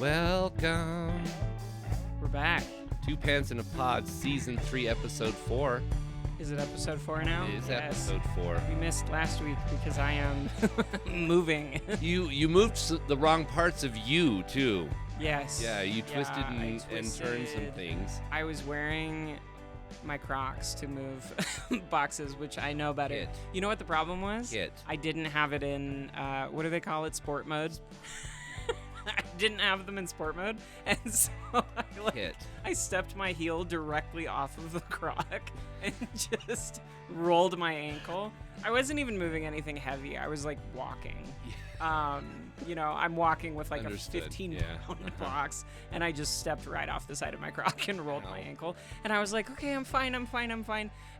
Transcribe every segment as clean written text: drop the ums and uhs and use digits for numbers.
Welcome. We're back. Two Pants in a Pod, Season 3, Episode 4. Is it episode 4 now? It is Yes. Episode 4. We missed last week because I am moving. You moved the wrong parts of you, too. Yes. Yeah, you twisted and turned some twisted. things. I was wearing my Crocs to move boxes, which I know better. Hit. You know what the problem was? Hit. I didn't have it in, what do they call it, sport mode? I didn't have them in sport mode, and so I stepped my heel directly off of the croc and just rolled my ankle. I wasn't even moving anything heavy. I was like walking. I'm walking with like Understood. a 15-pound box, and I just stepped right off the side of my croc and rolled my ankle. And I was like, okay, I'm fine.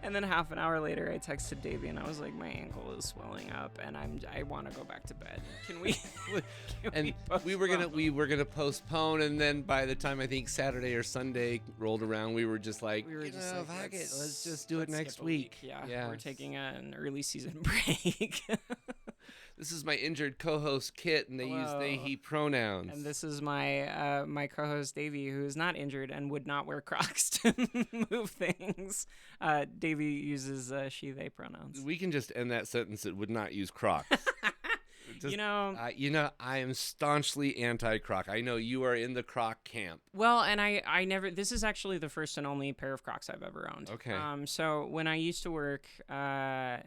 And then half an hour later, I texted Davie, and I was like, my ankle is swelling up, and I want to go back to bed. Can we? We were gonna postpone, and then by the time I think Saturday or Sunday rolled around, we were just like, fuck it, let's just do it next week. Yeah, we're taking an early season break. This is my injured co-host Kit, and they use they/he pronouns. And this is my my co-host Davie, who is not injured and would not wear Crocs to move things. Davie uses she/they pronouns. We can just end that sentence. It would not use Crocs. I am staunchly anti-Croc. I know you are in the Croc camp. Well, and I never. This is actually the first and only pair of Crocs I've ever owned. Okay. So when I used to work, I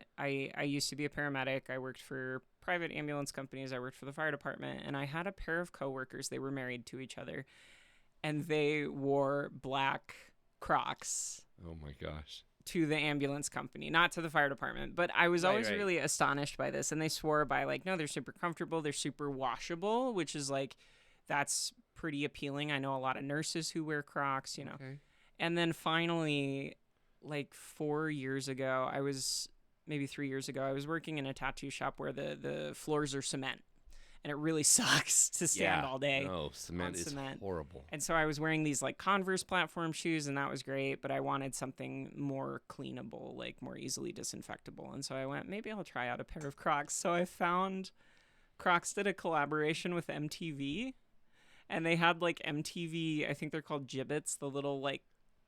used to be a paramedic. I worked for private ambulance companies. I worked for the fire department, and I had a pair of coworkers. They were married to each other, and they wore black Crocs. Oh my gosh. To the ambulance company, not to the fire department. But I was always really astonished by this. And they swore by like, no, they're super comfortable. They're super washable, which is like, that's pretty appealing. I know a lot of nurses who wear Crocs, you know. Okay. And then finally, like 4 years ago, maybe 3 years ago, I was working in a tattoo shop where the floors are cement. And it really sucks to stand all day. No, cement is horrible. And so I was wearing these like Converse platform shoes, and that was great, but I wanted something more cleanable, like more easily disinfectable. And so I went, maybe I'll try out a pair of Crocs. So I found Crocs did a collaboration with MTV, and they had like MTV, I think they're called Jibbits, the little like...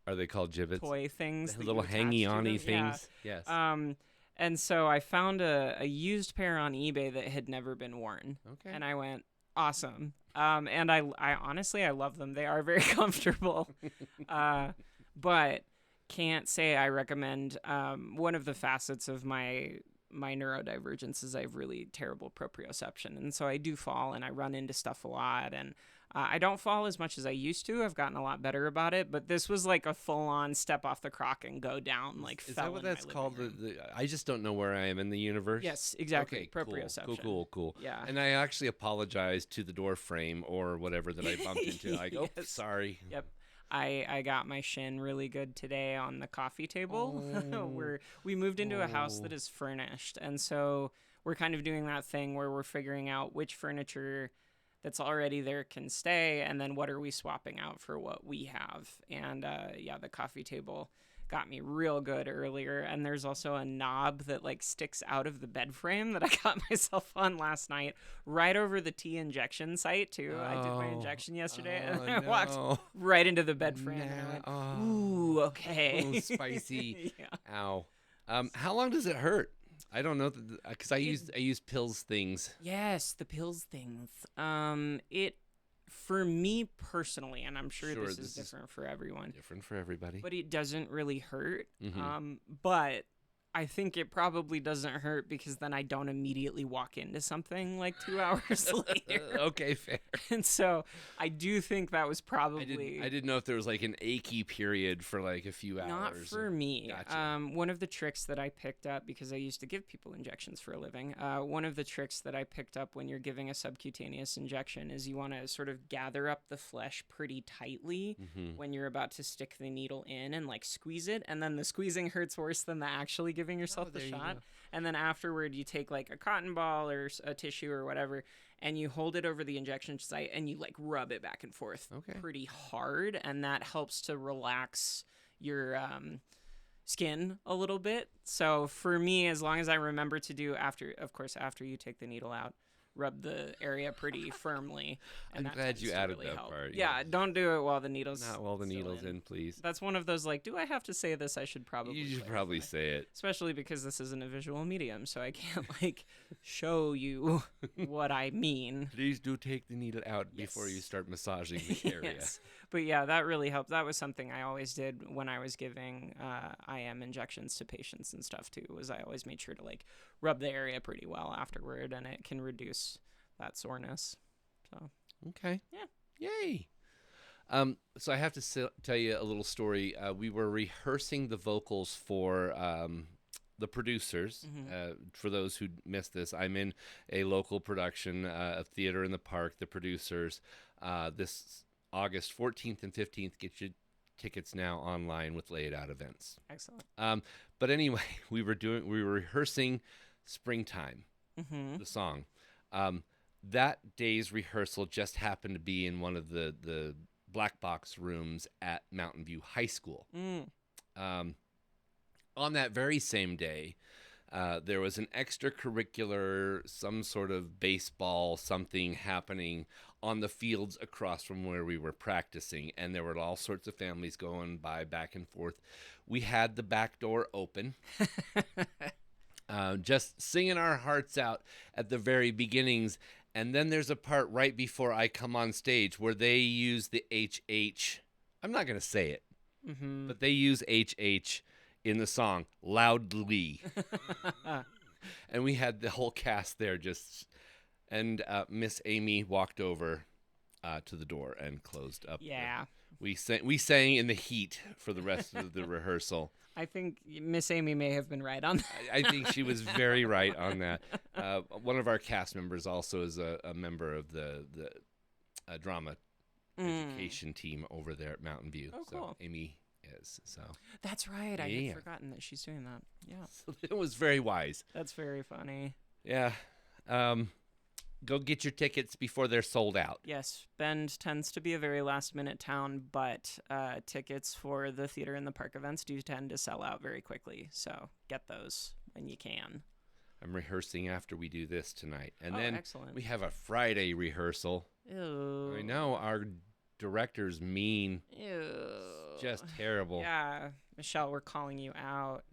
Are they called Jibbits? Toy things. The little hangy-on-y things? Yeah. Yes. And so I found a used pair on eBay that had never been worn. Okay. And I went, awesome. And I honestly, I love them. They are very comfortable. But can't say I recommend. One of the facets of my neurodivergence is I have really terrible proprioception. And so I do fall, and I run into stuff a lot. And I don't fall as much as I used to. I've gotten a lot better about it. But this was like a full-on step off the croc and go down. Like, is that what that's called? I just don't know where I am in the universe. Yes, exactly. Okay, Proprioception. Cool. Yeah. And I actually apologize to the door frame or whatever that I bumped into. Like, Yes. oh, sorry. Yep. I got my shin really good today on the coffee table. We moved into a house that is furnished. And so we're kind of doing that thing where we're figuring out which furniture that's already there can stay, and then what are we swapping out for what we have. And the coffee table got me real good earlier. And there's also a knob that like sticks out of the bed frame that I got myself on last night, right over the T injection site too. I did my injection yesterday, and I walked right into the bed frame, and I went, ooh, okay. Oh, spicy. Yeah. Ow. How long does it hurt? I don't know, because I use pills things. Yes, the pills things. For me personally, and I'm sure this is different for everyone. Different for everybody. But it doesn't really hurt. Mm-hmm. But I think it probably doesn't hurt because then I don't immediately walk into something like 2 hours later. Okay, fair. And so I do think that was probably... I didn't know if there was like an achy period for like a few hours. Not for me. Gotcha. One of the tricks that I picked up, because I used to give people injections for a living, one of the tricks that I picked up when you're giving a subcutaneous injection is you want to sort of gather up the flesh pretty tightly when you're about to stick the needle in and like squeeze it. And then the squeezing hurts worse than the actually giving yourself the shot. And then afterward, you take like a cotton ball or a tissue or whatever, and you hold it over the injection site and you like rub it back and forth pretty hard. And that helps to relax your skin a little bit. So for me, as long as I remember to do after you take the needle out, rub the area pretty firmly. And I'm that glad tends you to added really that help. part. Yeah, don't do it while the needle's Not while the still needle's in, please. That's one of those, like, do I have to say this? I should probably You should clarify. probably say it. Especially because this isn't a visual medium, so I can't, like, show you what I mean. Please do take the needle out before you start massaging the area. Yes. But yeah, that really helped. That was something I always did when I was giving IM injections to patients and stuff too, was I always made sure to like rub the area pretty well afterward, and it can reduce that soreness. So Okay. yeah. Yay. So I have to tell you a little story. We were rehearsing the vocals for the producers. For those who missed this, I'm in a local production of Theater in the Park, The Producers. This August 14th and 15th. Get your tickets now online with Laid Out Events. Excellent. But anyway, we were rehearsing Springtime, the song. That day's rehearsal just happened to be in one of the black box rooms at Mountain View High School. On that very same day, there was an extracurricular, some sort of baseball something happening on the fields across from where we were practicing, and there were all sorts of families going by back and forth. We had the back door open, just singing our hearts out at the very beginnings, and then there's a part right before I come on stage where they use the HH. I'm not going to say it, but they use HH in the song loudly. And we had the whole cast there and Miss Amy walked over to the door and closed up. Yeah. We sang in the heat for the rest of the rehearsal. I think Miss Amy may have been right on that. I think she was very right on that. One of our cast members also is a member of the drama education team over there at Mountain View. Oh, cool. So Amy is. So that's right. I had forgotten that she's doing that. Yeah. So it was very wise. That's very funny. Yeah. Go get your tickets before they're sold out. Yes, Bend tends to be a very last-minute town, but tickets for the Theater in the Park events do tend to sell out very quickly, so get those when you can. I'm rehearsing after we do this tonight. And then excellent. We have a Friday rehearsal. Ew. I know, our director's mean. Ew. Just terrible. Yeah, Michelle, we're calling you out.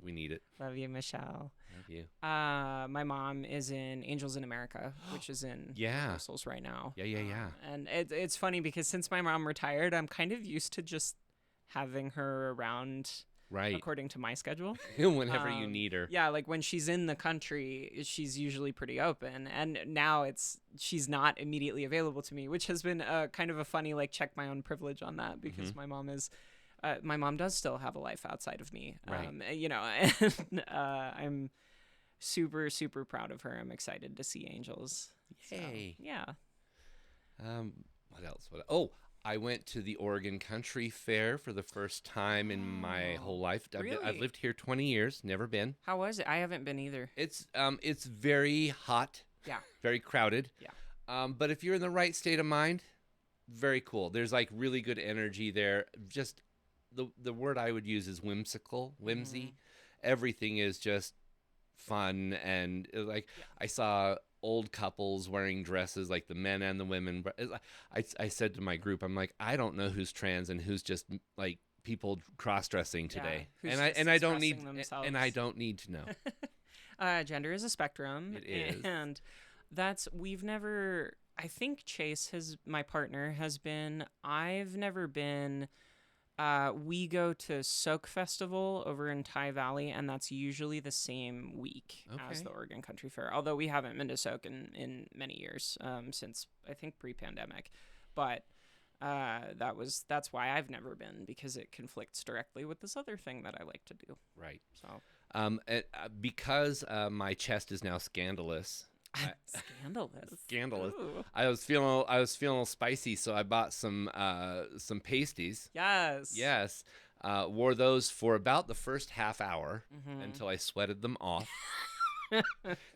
We need it. Love you, Michelle. Love you. My mom is in Angels in America, which is in rehearsals right now. Yeah. And it's funny because since my mom retired, I'm kind of used to just having her around, right, according to my schedule. Whenever you need her. Yeah, like when she's in the country, she's usually pretty open. And now she's not immediately available to me, which has been kind of a funny, like, check my own privilege on that because my mom is... my mom does still have a life outside of me, right. And I'm super, super proud of her. I'm excited to see Angels. Yay. So, yeah. What else? Oh, I went to the Oregon Country Fair for the first time in my whole life. Really? I've lived here 20 years, never been. How was it? I haven't been either. It's very hot. Yeah. Very crowded. Yeah. But if you're in the right state of mind, very cool. There's like really good energy there. Just the word I would use is whimsical, whimsy. Everything is just fun, and I saw old couples wearing dresses, like the men and the women. I said to my group, I'm like, I don't know who's trans and who's just like people cross-dressing today, and I don't need to know. Gender is a spectrum. It is, and we've never. I think Chase, my partner, has been. I've never been. We go to Soak Festival over in Thai Valley, and that's usually the same week as the Oregon Country Fair. Although we haven't been to Soak in many years, since I think pre-pandemic. But that's why I've never been, because it conflicts directly with this other thing that I like to do. Right. So because my chest is now scandalous. Scandalous. Ooh. I was feeling a little spicy, so I bought some pasties. Yes. Wore those for about the first half hour until I sweated them off.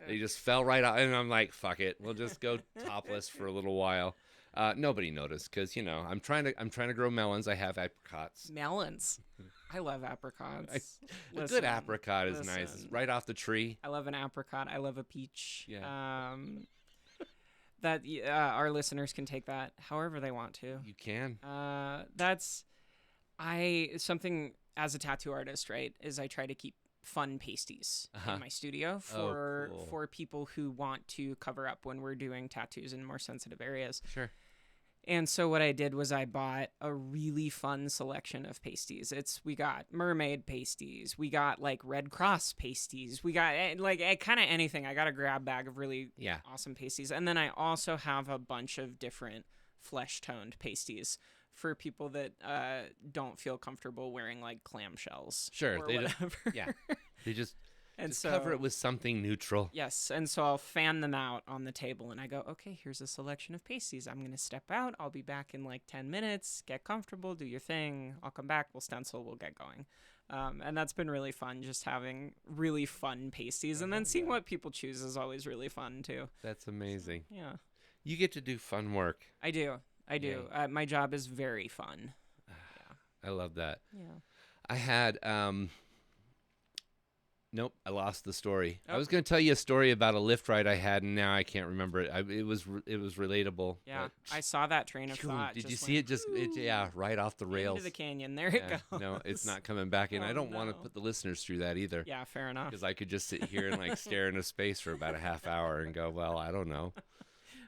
They just fell right out, and I'm like, "Fuck it, we'll just go topless for a little while." Nobody noticed because I'm trying to grow melons. I have apricots. Melons. I love apricots. A good apricot is nice. It's right off the tree. I love an apricot. I love a peach. Yeah. That our listeners can take that however they want to. You can. That's something as a tattoo artist, right? Is I try to keep fun pasties in my studio for people who want to cover up when we're doing tattoos in more sensitive areas. Sure. And so what I did was I bought a really fun selection of pasties. We got mermaid pasties, we got like Red Cross pasties, we got like kind of anything. I got a grab bag of really awesome pasties. And then I also have a bunch of different flesh toned pasties for people that don't feel comfortable wearing like clamshells. Sure. Or whatever. They just cover it with something neutral. Yes, and so I'll fan them out on the table, and I go, okay, here's a selection of pasties. I'm going to step out. I'll be back in like 10 minutes. Get comfortable, do your thing. I'll come back, we'll stencil, we'll get going. And that's been really fun, just having really fun pasties. And then seeing what people choose is always really fun, too. That's amazing. Yeah. You get to do fun work. I do. My job is very fun. I love that. Yeah. I had... Nope, I lost the story. I was going to tell you a story about a lift ride I had, and now I can't remember it. It was relatable. Yeah, I saw that train of thought. Did you see it? Right off the rails. Into the canyon. There it goes. No, it's not coming back in. I don't want to put the listeners through that either. Yeah, fair enough. Because I could just sit here and like stare into space for about a half hour and go, well, I don't know.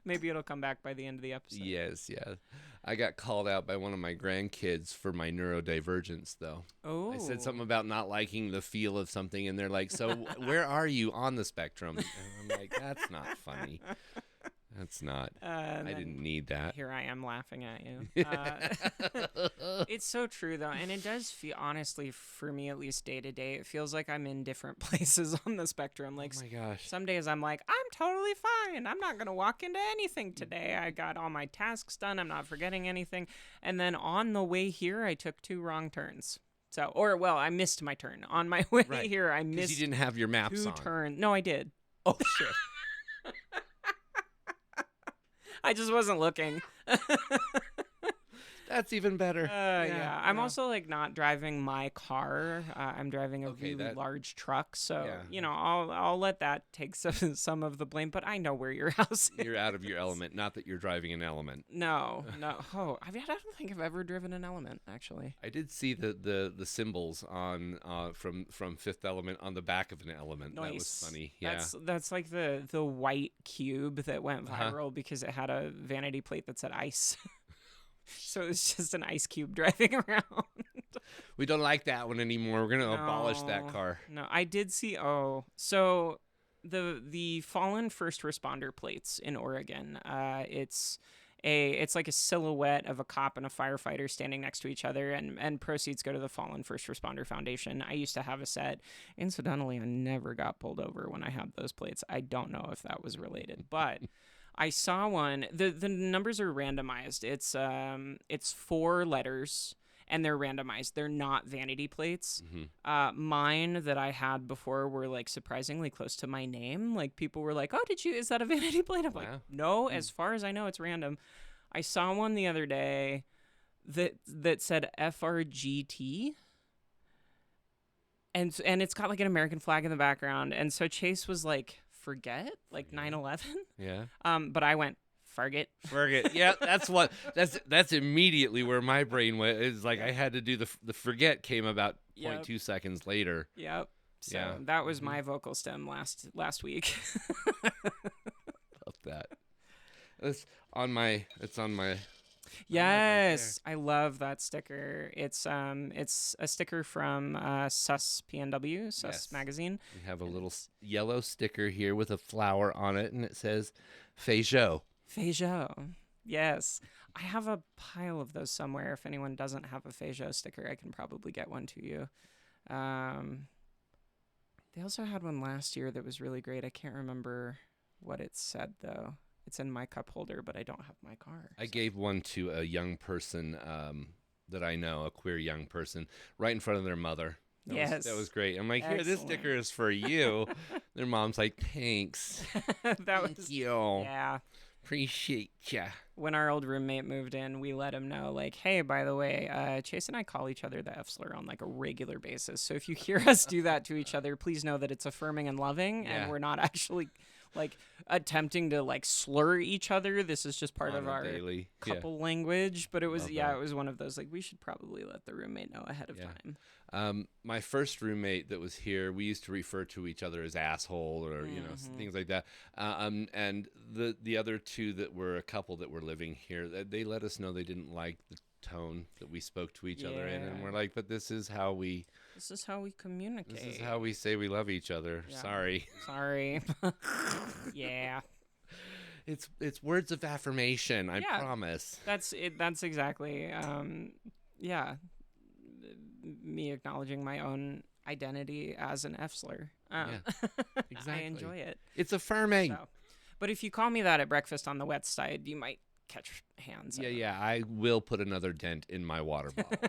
Maybe it'll come back by the end of the episode. Yes, yeah. I got called out by one of my grandkids for my neurodivergence, though. Oh. I said something about not liking the feel of something, and they're like, so where are you on the spectrum? And I'm like, that's not funny. That's not. I didn't need that. Here I am laughing at you. It's so true, though. And it does feel, honestly, for me, at least day to day, it feels like I'm in different places on the spectrum. Like, oh my gosh. Some days I'm like, I'm totally fine. I'm not going to walk into anything today. I got all my tasks done. I'm not forgetting anything. And then on the way here, I took 2 wrong turns. I missed my turn. On my way here, I missed 'cause you didn't have your maps 2 on. turns. No, I did. Oh, shit. I just wasn't looking. That's even better. Yeah. I'm also like not driving my car. I'm driving a really large truck, so I'll let that take some of the blame. But I know where your house is. You're out of your element. Not that you're driving an Element. No. Oh, I don't think I've ever driven an Element actually. I did see the symbols on from Fifth Element on the back of an Element. Nice. That was funny. Yeah. That's like the white cube that went viral because it had a vanity plate that said ice. So it's just an ice cube driving around. We don't like that one anymore. We're going to abolish that car. No, I did see. So the fallen first responder plates in Oregon. It's like a silhouette of a cop and a firefighter standing next to each other, and proceeds go to the Fallen First Responder Foundation. I used to have a set. Incidentally, I never got pulled over when I had those plates. I don't know if that was related, but. I saw one. The numbers are randomized. It's 4 letters, and they're randomized. They're not vanity plates. Mm-hmm. Mine that I had before were like surprisingly close to my name. Like people were like, "Oh, is that a vanity plate?" I'm like, "No, as far as I know, it's random." I saw one the other day that said FRGT. And it's got like an American flag in the background. And so Chase was like, forget, like 9/11. Yeah. But I went, forget. Yeah, that's immediately where my brain went. It's like I had to do the forget came about 0.2 seconds later. Yep. So that was my vocal stem last week. Love that. It's on my Yes, I love that sticker. It's a sticker from Sus PNW, Sus magazine. We have a little yellow sticker here with a flower on it, and it says Feijo. Yes. I have a pile of those somewhere. If anyone doesn't have a Feijo sticker, I can probably get one to you. They also had one last year that was really great. I can't remember what it said, though. It's in my cup holder, but I don't have my card. I gave one to a young person that I know, a queer young person, right in front of their mother. That was great. I'm like, here, this sticker is for you. Their mom's like, thanks. Thank you. Yeah. Appreciate ya. When our old roommate moved in, we let him know, like, hey, by the way, Chase and I call each other the F-slur on like a regular basis. So if you hear us do that to each other, please know that it's affirming and loving, Yeah. and we're not actually like attempting to like slur each other. This is just part of our daily. couple language. But it was, Love yeah, that. it was one of those, like, we should probably let the roommate know ahead of time. My first roommate that was here, we used to refer to each other as asshole or things like that. And the other two that were a couple that were living here, they let us know they didn't like the tone that we spoke to each other in, and we're like, but this is how we communicate. This is how we say we love each other. Yeah. Sorry. Yeah. It's words of affirmation. I promise. That's it. That's exactly. Yeah. Me acknowledging my own identity as an F-slur. Exactly. I enjoy it. It's affirming. So, but if you call me that at breakfast on the wet side, you might catch hands. Yeah. I will put another dent in my water bottle.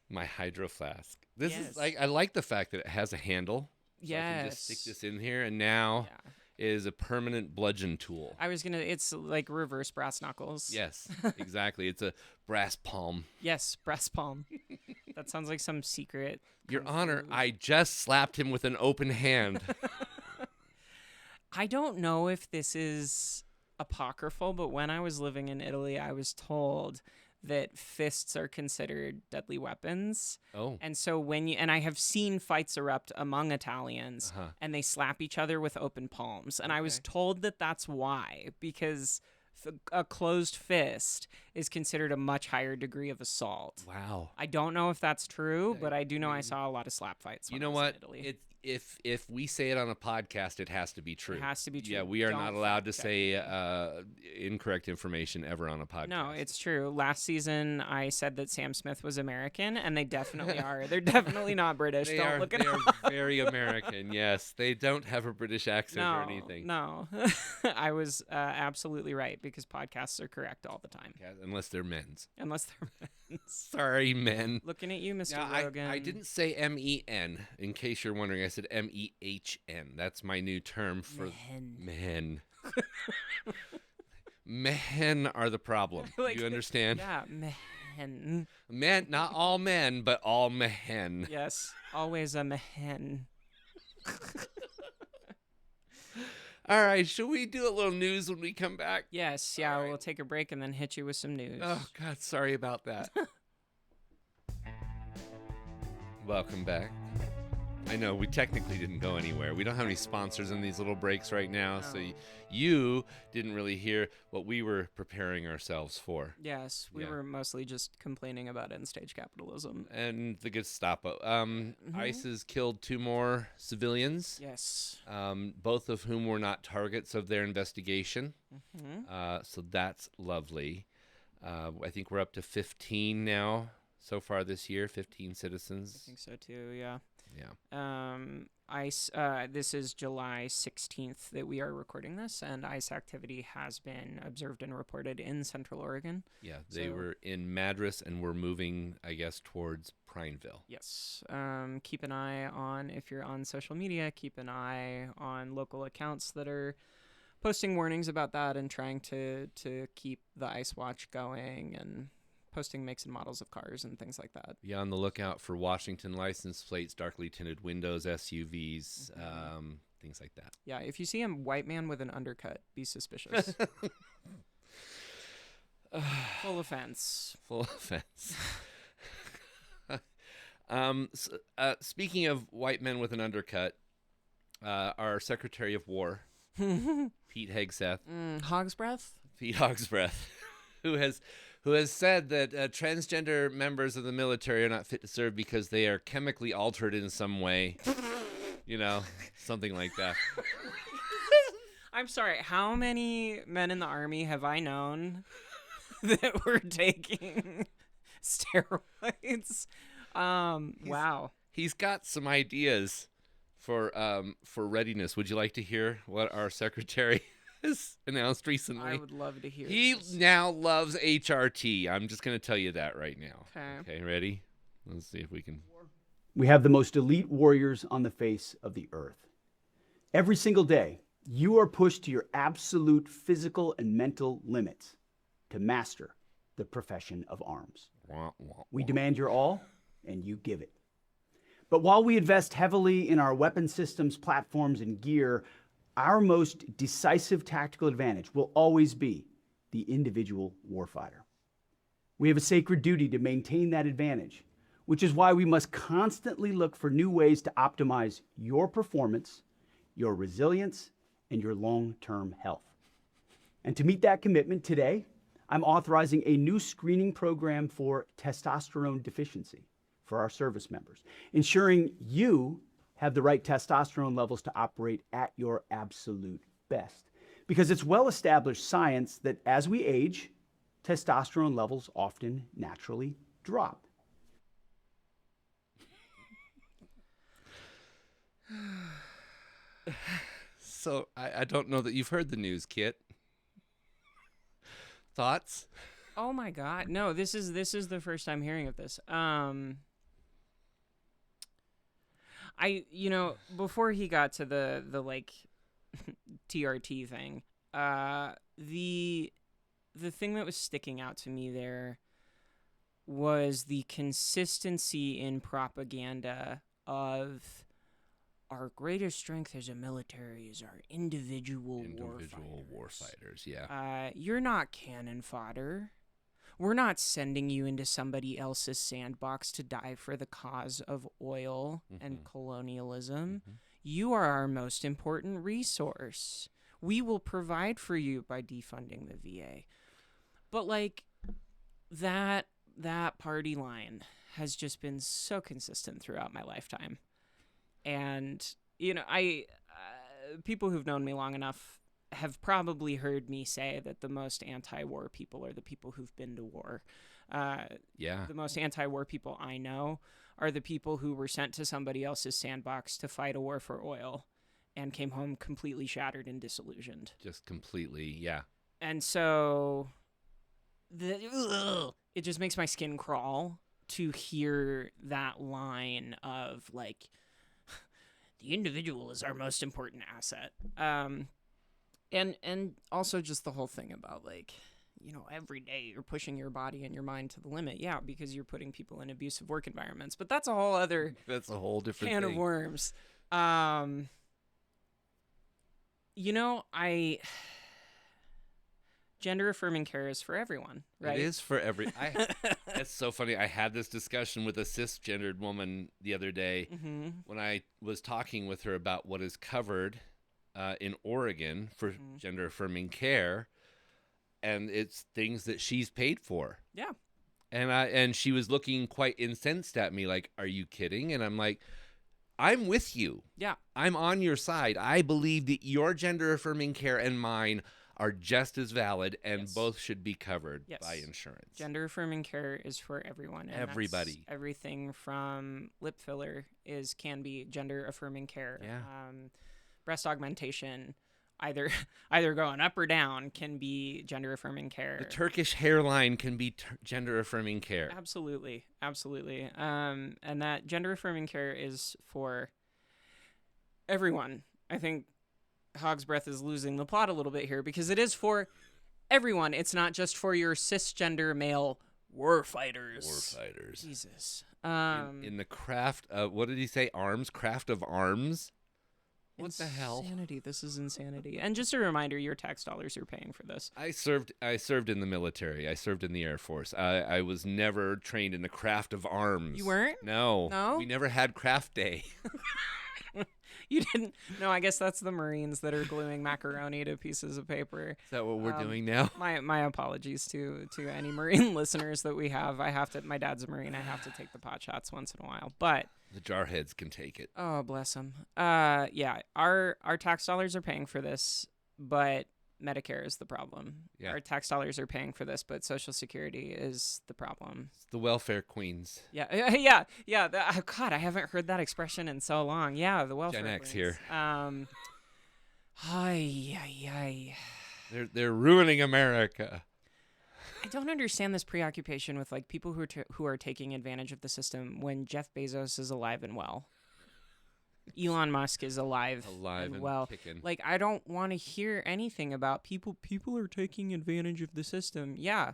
My hydro flask. This is like, I like the fact that it has a handle. So I can just stick this in here, and now it is a permanent bludgeon tool. It's like reverse brass knuckles. Yes, exactly. It's a brass palm. Yes, brass palm. That sounds like some secret. Your Honor, I just slapped him with an open hand. I don't know if this is apocryphal, but when I was living in Italy, I was told that fists are considered deadly weapons. Oh. And so I have seen fights erupt among Italians, and they slap each other with open palms. And I was told that that's why, because a closed fist is considered a much higher degree of assault. Wow. I don't know if that's true, but I do know I saw a lot of slap fights when I was in Italy. If we say it on a podcast, it has to be true. It has to be true. Yeah, we are not allowed to say incorrect information ever on a podcast. No, it's true. Last season, I said that Sam Smith was American, and they definitely are. They're definitely not British. They are very American, yes. They don't have a British accent or anything. No, I was absolutely right, because podcasts are correct all the time. Yeah, unless they're men's. Sorry, men. Looking at you, Mr. Rogan. I didn't say MEN, in case you're wondering. I said MEHN. That's my new term for men. Men are the problem. You understand? Yeah, men. Men, not all men, but all men. Yes, always a men. All right, should we do a little news when we come back? Yes, we'll take a break and then hit you with some news. Oh, God, sorry about that. Welcome back. I know we technically didn't go anywhere. We don't have any sponsors in these little breaks right now, so you didn't really hear what we were preparing ourselves for. Yes, we were mostly just complaining about end-stage capitalism. And the Gestapo. ICE has killed 2 more civilians. Yes. Both of whom were not targets of their investigation. So that's lovely. I think we're up to 15 now so far this year, 15 citizens. I think so too, yeah. Yeah. ICE, this is July 16th that we are recording this, and ICE activity has been observed and reported in Central Oregon. Yeah, they were in Madras and were moving, I guess, towards Prineville. Yes. Keep an eye on, if you're on social media, keep an eye on local accounts that are posting warnings about that and trying to keep the ICE watch going and posting makes and models of cars and things like that. Yeah, on the lookout for Washington license plates, darkly tinted windows, SUVs, things like that. Yeah, if you see a white man with an undercut, be suspicious. Full offense. Full offense. Speaking of white men with an undercut, our Secretary of War, Pete Hegseth. Hog's breath? Pete Hogsbreath, who has said that transgender members of the military are not fit to serve because they are chemically altered in some way. Something like that. I'm sorry, how many men in the Army have I known that were taking steroids? Wow. He's got some ideas for readiness. Would you like to hear what our secretary has announced recently? I would love to hear He this. now loves HRT. I'm just going to tell you that right now. Okay, ready? Let's see if we can. We have the most elite warriors on the face of the earth. Every single day, You are pushed to your absolute physical and mental limits to master the profession of arms. We demand your all, and you give it. But while we invest heavily in our weapon systems, platforms, and gear, our most decisive tactical advantage will always be the individual warfighter. We have a sacred duty to maintain that advantage, which is why we must constantly look for new ways to optimize your performance, your resilience, and your long-term health. And to meet that commitment today, I'm authorizing a new screening program for testosterone deficiency for our service members, ensuring you have the right testosterone levels to operate at your absolute best. Because it's well-established science that as we age, testosterone levels often naturally drop. So I don't know that you've heard the news, Kit. Thoughts? Oh my God. No, this is the first time hearing of this. Before he got to the like TRT thing, the thing that was sticking out to me there was the consistency in propaganda of our greatest strength as a military is our individual warfighters. Yeah. You're not cannon fodder. We're not sending you into somebody else's sandbox to die for the cause of oil and colonialism. You are our most important resource. We will provide for you by defunding the VA. But like that party line has just been so consistent throughout my lifetime. And, people who've known me long enough have probably heard me say that the most anti-war people are the people who've been to war. The most anti-war people I know are the people who were sent to somebody else's sandbox to fight a war for oil and came home completely shattered and disillusioned. Just completely, yeah. And so it just makes my skin crawl to hear that line of like, the individual is our most important asset. And also just the whole thing about like, every day you're pushing your body and your mind to the limit. Yeah, because you're putting people in abusive work environments. But that's a whole other that's a whole different can thing. of worms. Gender affirming care is for everyone, right? It is for that's so funny. I had this discussion with a cisgendered woman the other day when I was talking with her about what is covered in Oregon for gender affirming care, and it's things that she's paid for. Yeah. And she was looking quite incensed at me like, "Are you kidding?" And I'm like, I'm with you. Yeah. I'm on your side. I believe that your gender affirming care and mine are just as valid, and both should be covered by insurance. Gender affirming care is for everyone. And everybody. Everything from lip filler can be gender affirming care. Yeah. Breast augmentation, either going up or down, can be gender affirming care. The Turkish hairline can be gender affirming care. Absolutely. And that gender affirming care is for everyone. I think Hog's Breath is losing the plot a little bit here because it is for everyone. It's not just for your cisgender male warfighters. Jesus. In the craft of, what did he say? Craft of arms? What the hell? Insanity. This is insanity. And just a reminder, your tax dollars are paying for this. I served in the military. I served in the Air Force. I was never trained in the craft of arms. You weren't? No. We never had craft day. You didn't? No, I guess that's the Marines that are gluing macaroni to pieces of paper. Is that what we're doing now? My apologies to any Marine listeners that we have. My dad's a Marine. I have to take the pot shots once in a while. But the jarheads can take it. Oh, bless them. Yeah, our tax dollars are paying for this, but Medicare is the problem. Yeah. Our tax dollars are paying for this, but Social Security is the problem. It's the welfare queens. Yeah. God, I haven't heard that expression in so long. Yeah, the welfare Gen X queens. Here. They're ruining America. I don't understand this preoccupation with like people who are taking advantage of the system when Jeff Bezos is alive and well. Elon Musk is alive and well. kicking. Like, I don't want to hear anything about people are taking advantage of the system. Yeah.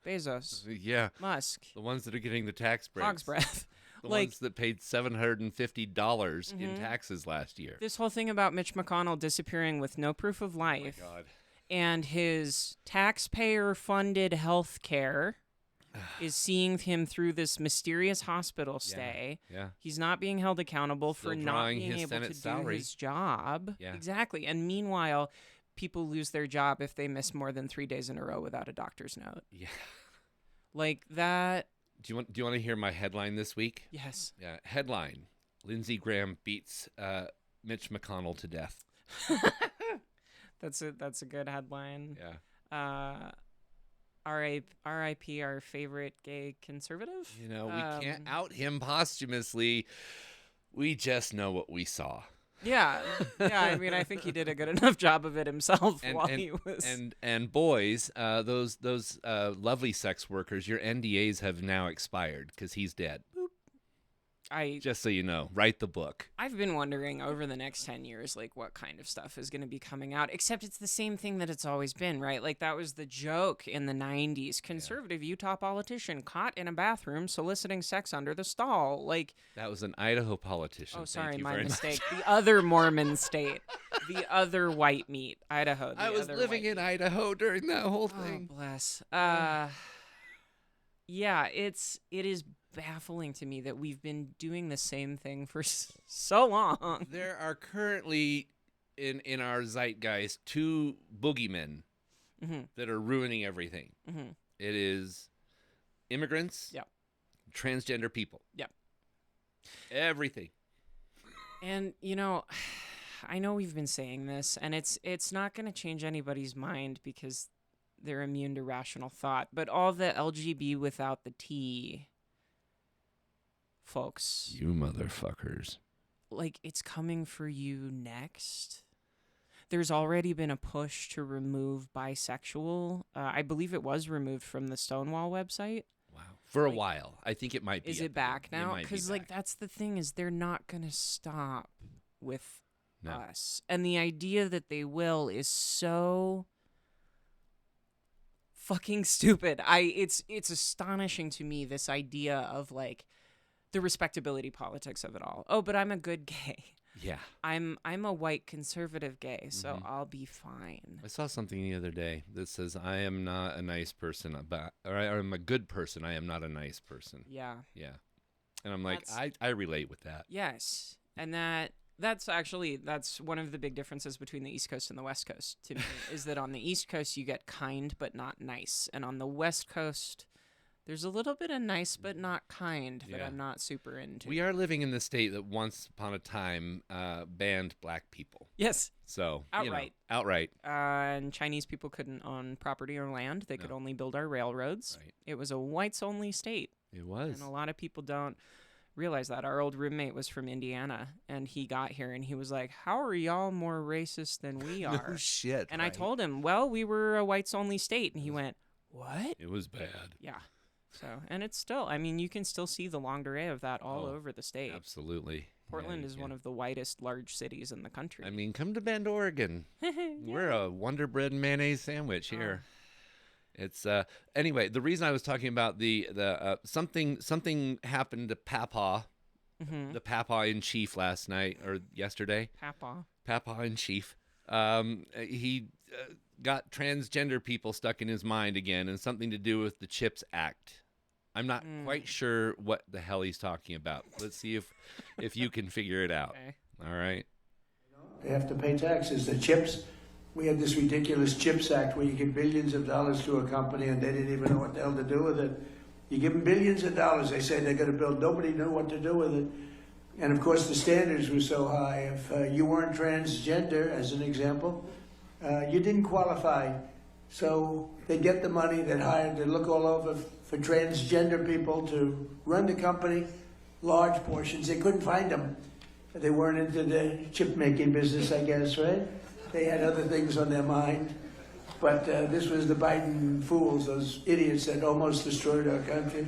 Bezos. Yeah. Musk. The ones that are getting the tax breaks. Hog's breath. The ones that paid $750 in taxes last year. This whole thing about Mitch McConnell disappearing with no proof of life. Oh, my God. And his taxpayer-funded health care is seeing him through this mysterious hospital stay. Yeah. He's not being held accountable Still for not drawing being his able Senate to salary. do his job. Yeah. Exactly. And meanwhile, people lose their job if they miss more than 3 days in a row without a doctor's note. Yeah. Like that. Do you want to hear my headline this week? Yes. Yeah. Headline: Lindsey Graham beats Mitch McConnell to death. That's a good headline. Yeah. R.I.P. our favorite gay conservative. You know, we can't out him posthumously. We just know what we saw. Yeah. I mean, I think he did a good enough job of it himself while he was. And boys, those lovely sex workers, your NDAs have now expired because he's dead. Boop. Just so you know, write the book. I've been wondering over the next 10 years, like, what kind of stuff is going to be coming out, except it's the same thing that it's always been, right? Like, that was the joke in the 90s. Conservative Utah politician caught in a bathroom soliciting sex under the stall. Like, that was an Idaho politician. Oh, sorry, Thank you my very mistake. much. The other Mormon state. The other white meat. Idaho. I was living in Idaho during that whole thing. Oh, bless. Yeah, it is baffling to me that we've been doing the same thing for so long. There are currently in our zeitgeist 2 boogeymen that are ruining everything. It is immigrants, Yep. transgender people. Yep. Everything. And, you know, I know we've been saying this, and it's not going to change anybody's mind because they're immune to rational thought, but all the LGB without the T folks. You motherfuckers. Like, it's coming for you next. There's already been a push to remove bisexual. I believe it was removed from the Stonewall website. Wow. For a while. I think it might be. Is it back now? Because, like, back. that's the thing, is they're not going to stop with us. And the idea that they will is so fucking stupid. It's astonishing to me, this idea of, like, the respectability politics of it all. Oh, but I'm a good gay. Yeah. I'm a white conservative gay, so I'll be fine. I saw something the other day that says I am not a nice person, or I'm a good person. I am not a nice person. Yeah. Yeah. And I'm like, I relate with that. Yes. And that's one of the big differences between the East Coast and the West Coast to me, is that on the East Coast you get kind but not nice. And on the West Coast, there's a little bit of nice but not kind that I'm not super into. We are living in the state that once upon a time banned black people. Yes. So, outright. Outright. And Chinese people couldn't own property or land. They could only build our railroads. Right. It was a whites-only state. It was. And a lot of people don't realize that. Our old roommate was from Indiana, and he got here, and he was like, how are y'all more racist than we are? No shit. And I told him, well, we were a whites-only state. And he went, what? It was bad. Yeah. So, and it's still, I mean, you can still see the longue durée of that all over the state. Absolutely. Portland is one of the whitest large cities in the country. I mean, come to Bend, Oregon. We're a Wonder Bread and mayonnaise sandwich here. It's anyway. The reason I was talking about the something happened to Papaw, the Papaw in chief last night or yesterday. Papaw in chief. He got transgender people stuck in his mind again, and something to do with the CHIPS Act. I'm not quite sure what the hell he's talking about. Let's see if you can figure it out. Okay. All right. They have to pay taxes. The chips, we had this ridiculous CHIPS Act where you give billions of dollars to a company and they didn't even know what the hell to do with it. You give them billions of dollars, they say they're going to build. Nobody knew what to do with it. And of course the standards were so high. If you weren't transgender, as an example, you didn't qualify. So they get the money, they'd look all over for transgender people to run the company, large portions. They couldn't find them. They weren't into the chip making business, I guess, right? They had other things on their mind. But this was the Biden fools, those idiots that almost destroyed our country.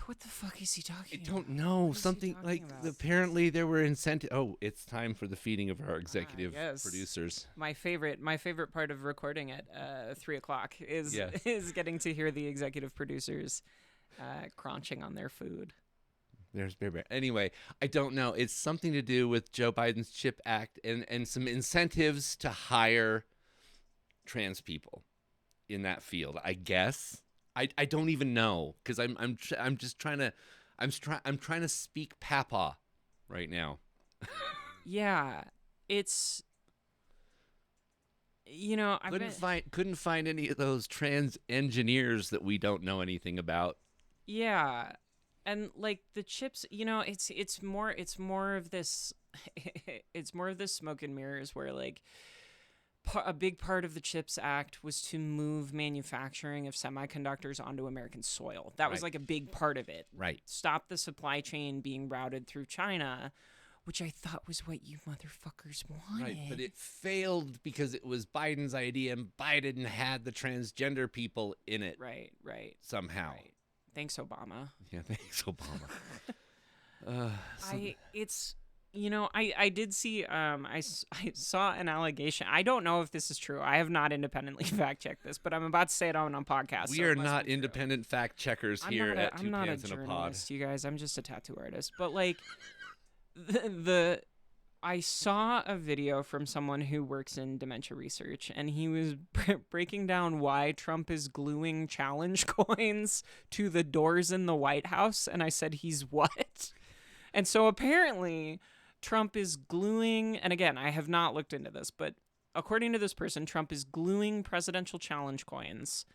What the fuck is he talking I about? don't know. What is he Something talking like about? apparently there were incentive. Oh, it's time for the feeding of our executive yes. producers. My favorite part of recording at 3:00 is Yes. is getting to hear the executive producers crunching on their food. There's Bear Bear. Anyway, I don't know. It's something to do with Joe Biden's CHIP Act and some incentives to hire trans people in that field. I guess I don't even know because I'm just trying to I'm trying to speak Papaw right now. Yeah, it's Couldn't find any of those trans engineers that we don't know anything about. Yeah. And like the chips, it's more of this it's more of this smoke and mirrors where like a big part of the CHIPS Act was to move manufacturing of semiconductors onto American soil. That was Right. like a big part of it. Right. Stop the supply chain being routed through China, which I thought was what you motherfuckers wanted. Right, but it failed because it was Biden's idea and Biden had the transgender people in it Right. somehow. Right. Thanks, Obama. Yeah, thanks, Obama. I did see I saw an allegation. I don't know if this is true. I have not independently fact checked this, but I'm about to say it on a podcast. We so are it must not be true. independent fact checkers here at Two I'm not a Pants in a Pod. journalist, you guys. I'm just a tattoo artist. But like I saw a video from someone who works in dementia research, and he was breaking down why Trump is gluing challenge coins to the doors in the White House. And I said, he's what? And so apparently Trump is gluing, and again, I have not looked into this, but according to this person, Trump is gluing presidential challenge coins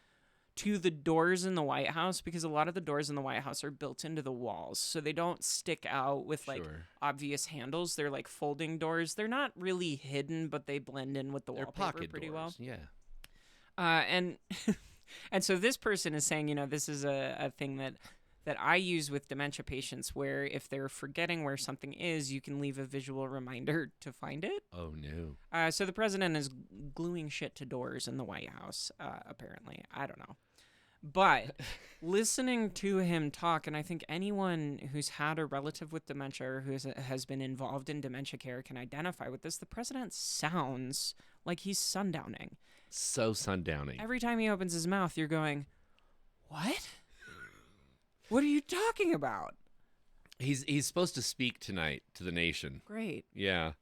to the doors in the White House because a lot of the doors in the White House are built into the walls. So they don't stick out with like Sure. obvious handles. They're like folding doors. They're not really hidden, but they blend in with the They're wallpaper pocket pretty doors. well. Yeah. And and so this person is saying, this is a thing that I use with dementia patients where if they're forgetting where something is, you can leave a visual reminder to find it. Oh no. So the president is gluing shit to doors in the White House, apparently. I don't know. But listening to him talk, and I think anyone who's had a relative with dementia or who has been involved in dementia care can identify with this, the president sounds like he's sundowning. So sundowning. Every time he opens his mouth, you're going, what? What are you talking about? He's supposed to speak tonight to the nation. Great. Yeah.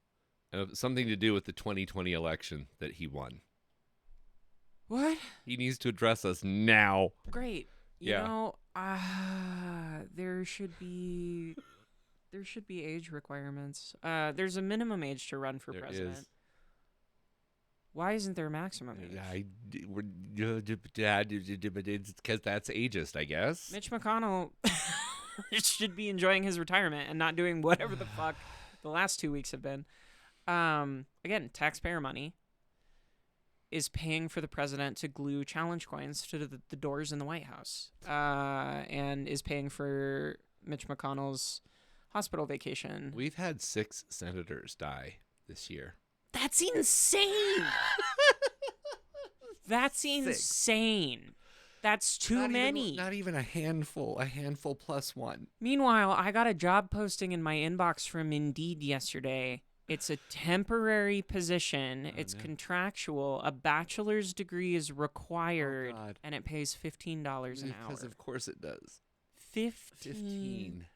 Something to do with the 2020 election that he won. What? He needs to address us now. Great. Yeah. There should be age requirements. There's a minimum age to run for There president. is. Why isn't there a maximum age? It's because that's ageist, I guess. Mitch McConnell should be enjoying his retirement and not doing whatever the fuck the last 2 weeks have been. Again, taxpayer money is paying for the president to glue challenge coins to the doors in the White House, and is paying for Mitch McConnell's hospital vacation. We've had 6 senators die this year. That's insane. That's insane. That's too many. Not even a handful plus one. Meanwhile, I got a job posting in my inbox from Indeed yesterday. It's a temporary position. It's contractual. A bachelor's degree is required, and it pays $15 an hour. Because of course it does. $15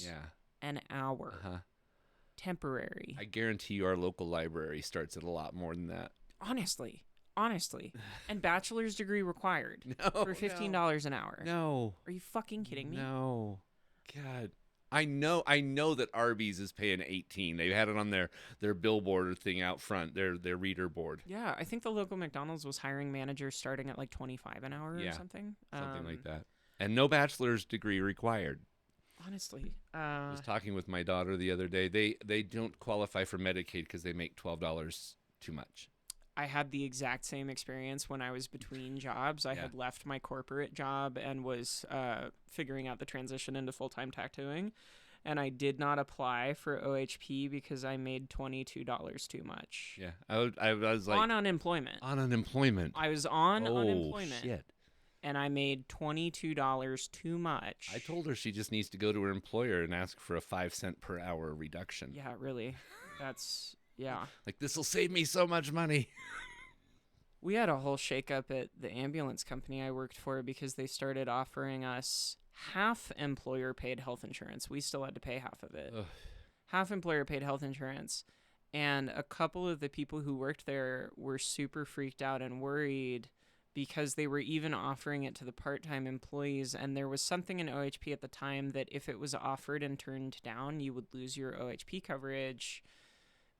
Yeah. an hour. Uh-huh. Temporary. I guarantee you our local library starts at a lot more than that. Honestly. And bachelor's degree required for $15 an hour. No. Are you fucking kidding me? No. God. I know that Arby's is paying $18. They had it on their billboard thing out front, their reader board. Yeah, I think the local McDonald's was hiring managers starting at like $25 an hour or something. Something like that. And no bachelor's degree required. Honestly. I was talking with my daughter the other day. They don't qualify for Medicaid because they make $12 too much. I had the exact same experience when I was between jobs. I had left my corporate job and was figuring out the transition into full-time tattooing. And I did not apply for OHP because I made $22 too much. Yeah. I was like... On unemployment. On unemployment. I was on unemployment. Shit. and I made $22 too much. I told her she just needs to go to her employer and ask for a 5 cent per hour reduction. Yeah, really. That's, yeah. Like, this will save me so much money. We had a whole shakeup at the ambulance company I worked for because they started offering us half employer paid health insurance. We still had to pay half of it. Ugh. Half employer paid health insurance. And a couple of the people who worked there were super freaked out and worried because they were even offering it to the part-time employees. And there was something in OHP at the time that if it was offered and turned down, you would lose your OHP coverage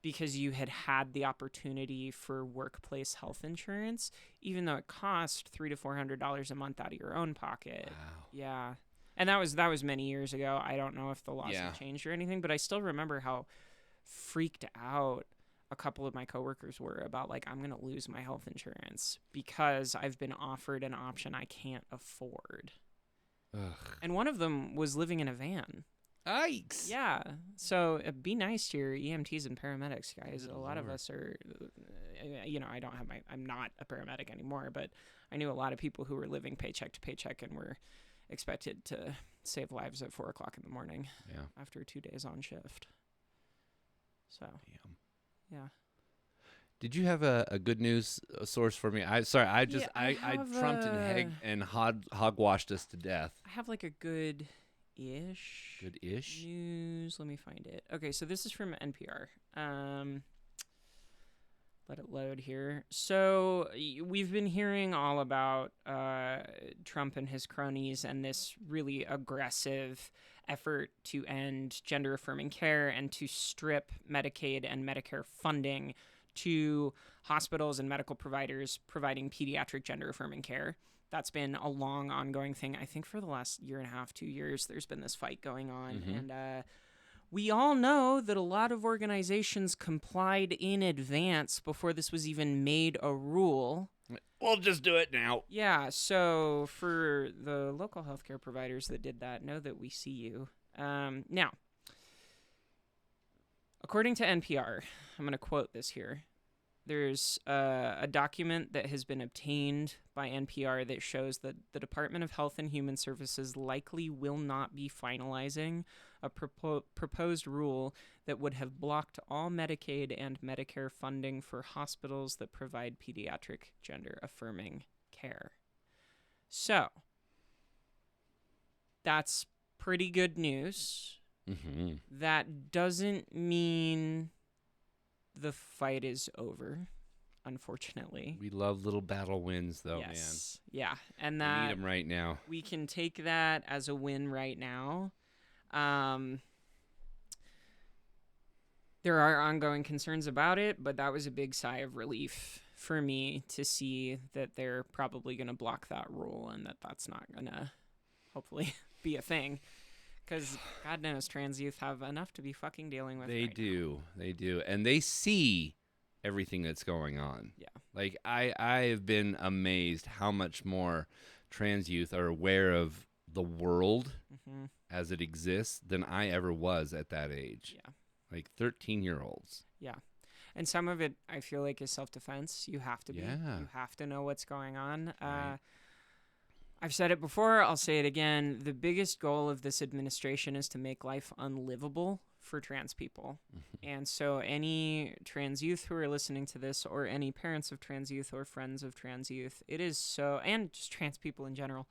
because you had the opportunity for workplace health insurance, even though it cost $300 to $400 a month out of your own pocket. Wow. Yeah. And that was many years ago. I don't know if the laws have changed or anything, but I still remember how freaked out a couple of my coworkers were about, like, I'm going to lose my health insurance because I've been offered an option I can't afford. Ugh. And one of them was living in a van. Yikes. Yeah. So be nice to your EMTs and paramedics, guys. A lot of us are, I'm not a paramedic anymore, but I knew a lot of people who were living paycheck to paycheck and were expected to save lives at 4 o'clock in the morning after 2 days on shift. So, yeah. Did you have a good news source for me? I trumped and hogwashed us to death. I have like a good-ish news. Let me find it. Okay, so this is from NPR. Let it load here. So we've been hearing all about Trump and his cronies and this really aggressive effort to end gender-affirming care and to strip Medicaid and Medicare funding to hospitals and medical providers providing pediatric gender-affirming care. That's been a long, ongoing thing. I think for the last year and a half, 2 years, there's been this fight going on. Mm-hmm. And we all know that a lot of organizations complied in advance before this was even made a rule. We'll just do it now. Yeah, so for the local healthcare providers that did that, know that we see you. Now, according to NPR, I'm going to quote this here. There's a document that has been obtained by NPR that shows that the Department of Health and Human Services likely will not be finalizing a proposed rule that would have blocked all Medicaid and Medicare funding for hospitals that provide pediatric gender-affirming care. So, that's pretty good news. Mm-hmm. That doesn't mean the fight is over, unfortunately. We love little battle wins, though, man. Yeah, and we that need them right now. We can take that as a win right now. There are ongoing concerns about it, but that was a big sigh of relief for me to see that they're probably going to block that rule and that's not going to hopefully be a thing. Because God knows trans youth have enough to be fucking dealing with. They do. And they see everything that's going on. Yeah. Like, I have been amazed how much more trans youth are aware of the world as it exists than I ever was at that age. Yeah. Like 13-year-olds. Yeah. And some of it, I feel like, is self-defense. You have to be. Yeah. You have to know what's going on. Right. I've said it before, I'll say it again. The biggest goal of this administration is to make life unlivable for trans people. Mm-hmm. And so any trans youth who are listening to this, or any parents of trans youth or friends of trans youth, it is so, and just trans people in general,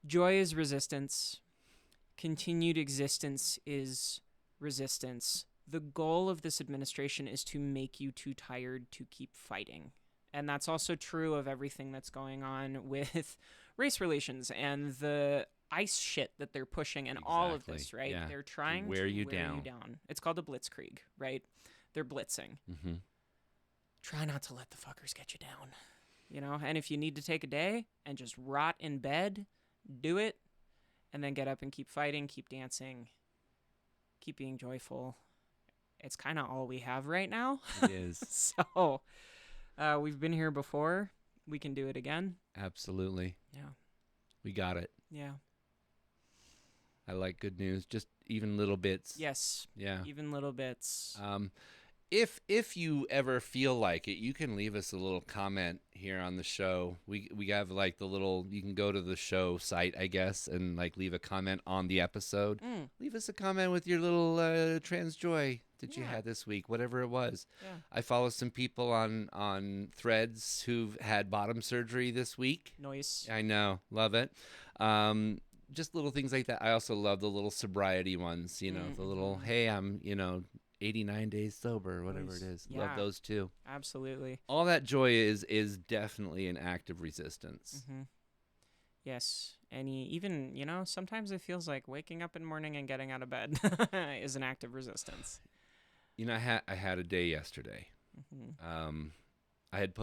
joy is resistance. Continued existence is resistance. The goal of this administration is to make you too tired to keep fighting. And that's also true of everything that's going on with race relations and the ICE shit that they're pushing and all of this, right? Yeah. They're trying to wear you down. It's called a blitzkrieg, right? They're blitzing. Mm-hmm. Try not to let the fuckers get you down, you know? And if you need to take a day and just rot in bed, do it, and then get up and keep fighting, keep dancing, keep being joyful. It's kind of all we have right now. It is. So... we've been here before. We can do it again. Absolutely. Yeah. We got it. Yeah. I like good news. Just even little bits. Yes. Yeah. Even little bits. If you ever feel like it, you can leave us a little comment here on the show. We have like the little, you can go to the show site, I guess, and like leave a comment on the episode. Leave us a comment with your little trans joy that you had this week, whatever it was. Yeah. I follow some people on Threads who've had bottom surgery this week. Nice. I know, love it. Just little things like that. I also love the little sobriety ones, the little, hey, I'm, 89 days sober, whatever it is. Yeah. Love those too. Absolutely. All that joy is definitely an act of resistance. Yes. Even, sometimes it feels like waking up in the morning and getting out of bed is an act of resistance. I had a day yesterday. I had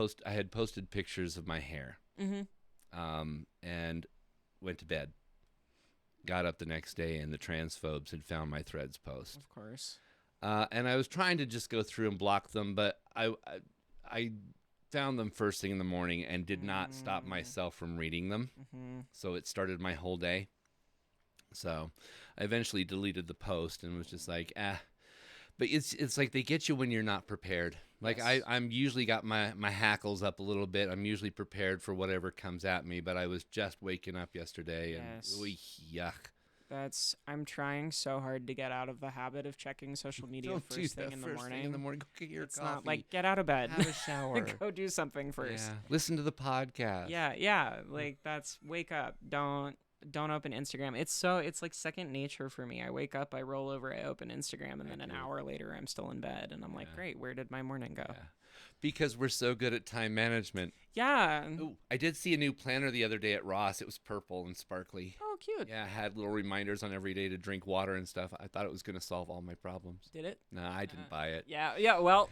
posted pictures of my hair. And went to bed. Got up the next day and the transphobes had found my Threads post. Of course. And I was trying to just go through and block them, but I found them first thing in the morning and did not stop myself from reading them. So it started my whole day. So I eventually deleted the post and was just like, But it's like they get you when you're not prepared. Like Yes. I'm usually got my hackles up a little bit. I'm usually prepared for whatever comes at me, but I was just waking up yesterday and yuck. I'm trying so hard to get out of the habit of checking social media Don't do first that thing in the first morning. thing in the morning. Go get your It's coffee. not like get out of bed. Have a shower. Go do something first. Yeah. Listen to the podcast. Yeah. Like that's wake up. Don't open Instagram. It's like second nature for me. I wake up, I roll over, I open Instagram, and then an hour later I'm still in bed and I'm like, great, where did my morning go? Yeah. Because we're so good at time management. Yeah. Ooh, I did see a new planner the other day at Ross. It was purple and sparkly. Oh, cute. Yeah, it had little reminders on every day to drink water and stuff. I thought it was going to solve all my problems. Did it? No, I didn't buy it. Yeah, well.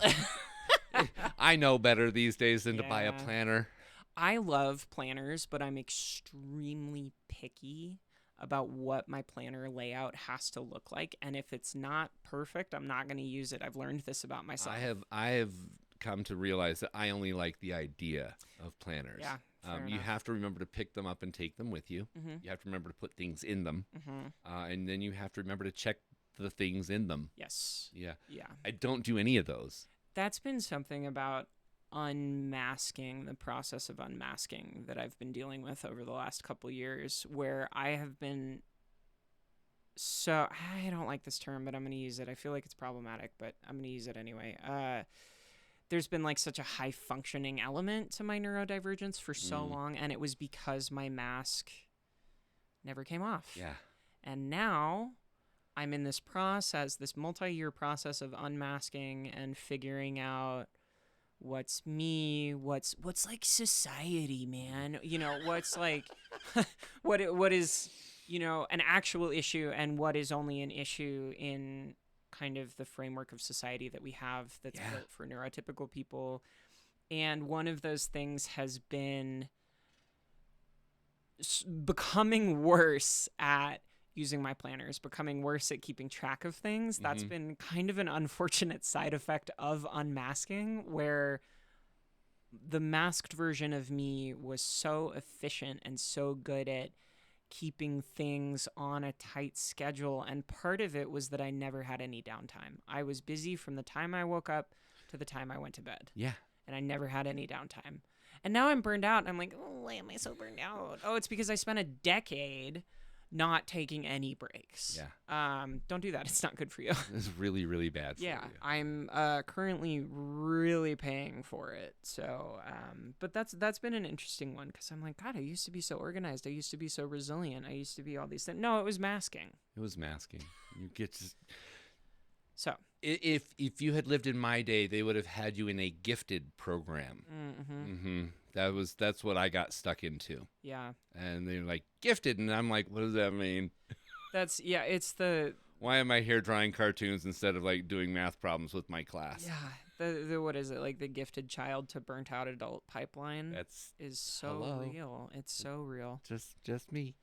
I know better these days than to buy a Yeah. planner. I love planners, but I'm extremely picky about what my planner layout has to look like. And if it's not perfect, I'm not going to use it. I've learned this about myself. I have come to realize that I only like the idea of planners. Yeah, fair you enough. have to remember to pick them up and take them with you. You have to remember to put things in them. And then you have to remember to check the things in them. Yes. Yeah. Yeah. I don't do any of those. That's been something about unmasking, the process of unmasking that I've been dealing with over the last couple years, where I have been I don't like this term, but I'm going to use it. I feel like it's problematic, but I'm going to use it anyway. There's been like such a high functioning element to my neurodivergence for so long, and it was because my mask never came off. Yeah. And now I'm in this process, this multi-year process of unmasking and figuring out what's me, what's like society, man. What's like what is, an actual issue and what is only an issue in kind of the framework of society that we have that's built for neurotypical people. And one of those things has been becoming worse at using my planners, becoming worse at keeping track of things. That's been kind of an unfortunate side effect of unmasking, where the masked version of me was so efficient and so good at keeping things on a tight schedule. And part of it was that I never had any downtime. I was busy from the time I woke up to the time I went to bed. Yeah. And I never had any downtime. And now I'm burned out and I'm like, oh, why am I so burned out? Oh, it's because I spent a decade not taking any breaks. Yeah. Don't do that. It's not good for you. It's really, really bad for Yeah, you. I'm currently really paying for it. So, but that's been an interesting one, because I'm like, God, I used to be so organized. I used to be so resilient. I used to be all these things. No, it was masking. It was masking. You get to... So If you had lived in my day, they would have had you in a gifted program. That's what I got stuck into. yeah, And they're like, gifted, and I'm like, what does that mean? it's the Why am I here drawing cartoons instead of like doing math problems with my class? the what is it, like the gifted child to burnt out adult pipeline? Is so real. It's so real. Just me.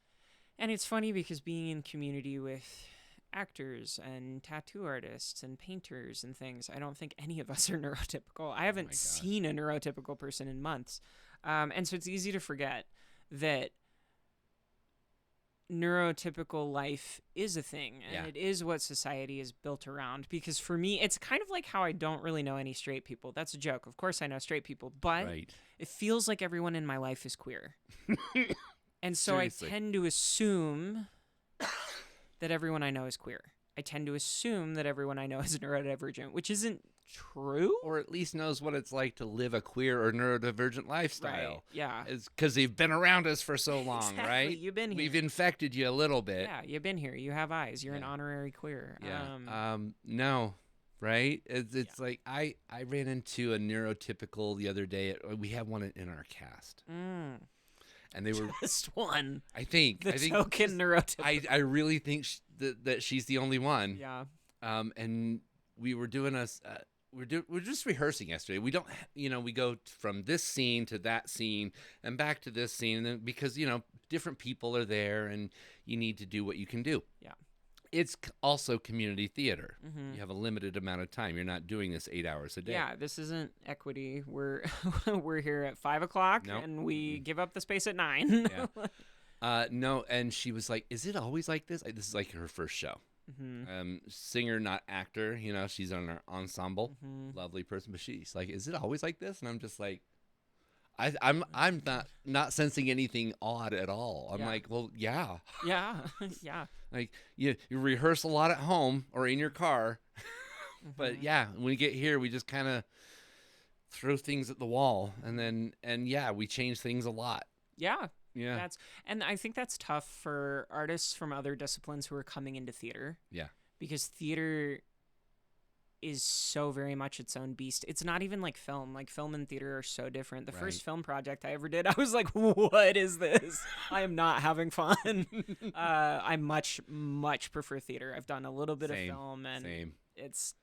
And it's funny because being in community with actors and tattoo artists and painters and things, I don't think any of us are neurotypical. I haven't seen a neurotypical person in months. And so it's easy to forget that neurotypical life is a thing, and Yeah. it is what society is built around. Because for me, it's kind of like how I don't really know any straight people. That's a joke. Of course I know straight people, but Right. it feels like everyone in my life is queer. And so Seriously. I tend to assume that everyone I know is queer. I tend to assume that everyone I know is neurodivergent, which isn't true. Or at least knows what it's like to live a queer or neurodivergent lifestyle. Right. Yeah. It's because they've been around us for so long, Exactly. right? You've been here. We've infected you a little bit. Yeah, you've been here. You have eyes. You're an Yeah. honorary queer. Yeah. No, right? It's like I ran into a neurotypical the other day. We have one in our cast, and they were. Just one. I think The I think token neurotypical. I really think that she's the only one. Yeah. And we were doing we're just rehearsing yesterday. We don't, we go from this scene to that scene and back to this scene, and then because different people are there, and you need to do what you can do. Yeah. It's also community theater. Mhm. You have a limited amount of time. You're not doing this 8 hours a day. Yeah, this isn't equity. We're we're here at 5:00 Nope. and we give up the space at 9. Yeah. No, and she was like, "Is it always like this?" This is like her first show. Singer, not actor. She's on our ensemble. Lovely person, but she's like, "Is it always like this?" And I'm just like, I'm not sensing anything odd at all. I'm Yeah. like, well, yeah. Yeah. Yeah. Like you rehearse a lot at home or in your car, but yeah, when we get here, we just kind of throw things at the wall, and we change things a lot. Yeah. Yeah. And I think that's tough for artists from other disciplines who are coming into theater. Yeah. Because theater is so very much its own beast. It's not even like film. Like film and theater are so different. The first film project I ever did, I was like, what is this? I am not having fun. I much, much prefer theater. I've done a little bit of film, and it's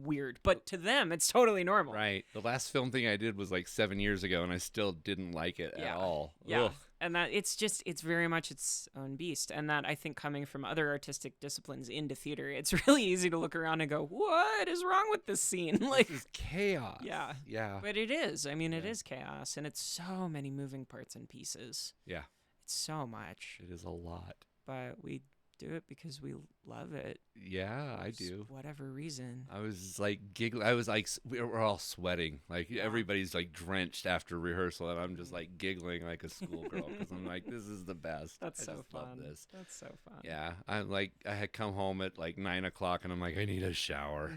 weird, but to them it's totally normal. Right. The last film thing I did was like 7 years ago, and I still didn't like it at all. Yeah. Ugh. And that it's very much its own beast. And that I think coming from other artistic disciplines into theater, it's really easy to look around and go, what is wrong with this scene? Like, This is chaos. Yeah. Yeah. But it is. I mean, it is chaos, and it's so many moving parts and pieces. Yeah. It's so much. It is a lot. But we do it because we love it. Yeah, I For do. whatever reason. I was like giggling. I was like, we're all sweating. Like everybody's like drenched after rehearsal, and I'm just like giggling like a schoolgirl because I'm like, this is the best. That's I so just fun. love this. That's so fun. Yeah, I had come home at like 9 o'clock, and I'm like, I need a shower.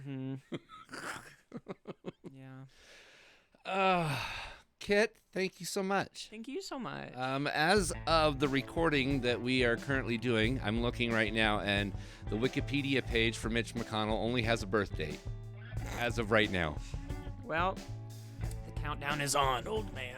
Yeah. Kit, thank you so much. Thank you so much. As of the recording that we are currently doing, I'm looking right now, and the Wikipedia page for Mitch McConnell only has a birth date. As of right now. Well, the countdown is on, old man.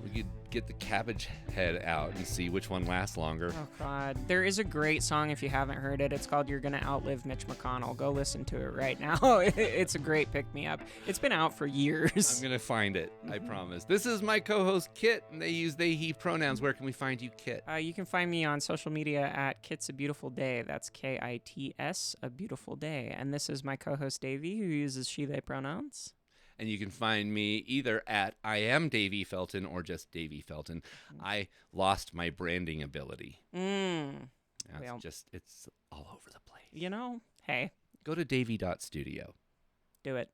We could get the cabbage head out and see which one lasts longer. Oh, God. There is a great song, if you haven't heard it. It's called You're Gonna Outlive Mitch McConnell. Go listen to it right now. It's a great pick-me-up. It's been out for years. I'm going to find it, I promise. This is my co-host, Kit, and they use they, he pronouns. Where can we find you, Kit? You can find me on social media at Kit's a Beautiful Day. That's Kits, a beautiful day. And this is my co-host, Davie, who uses she, they pronouns. And you can find me either at I am Davie Felton or just Davie Felton. I lost my branding ability. Well, It's all over the place. hey, Go to davie.studio. do it.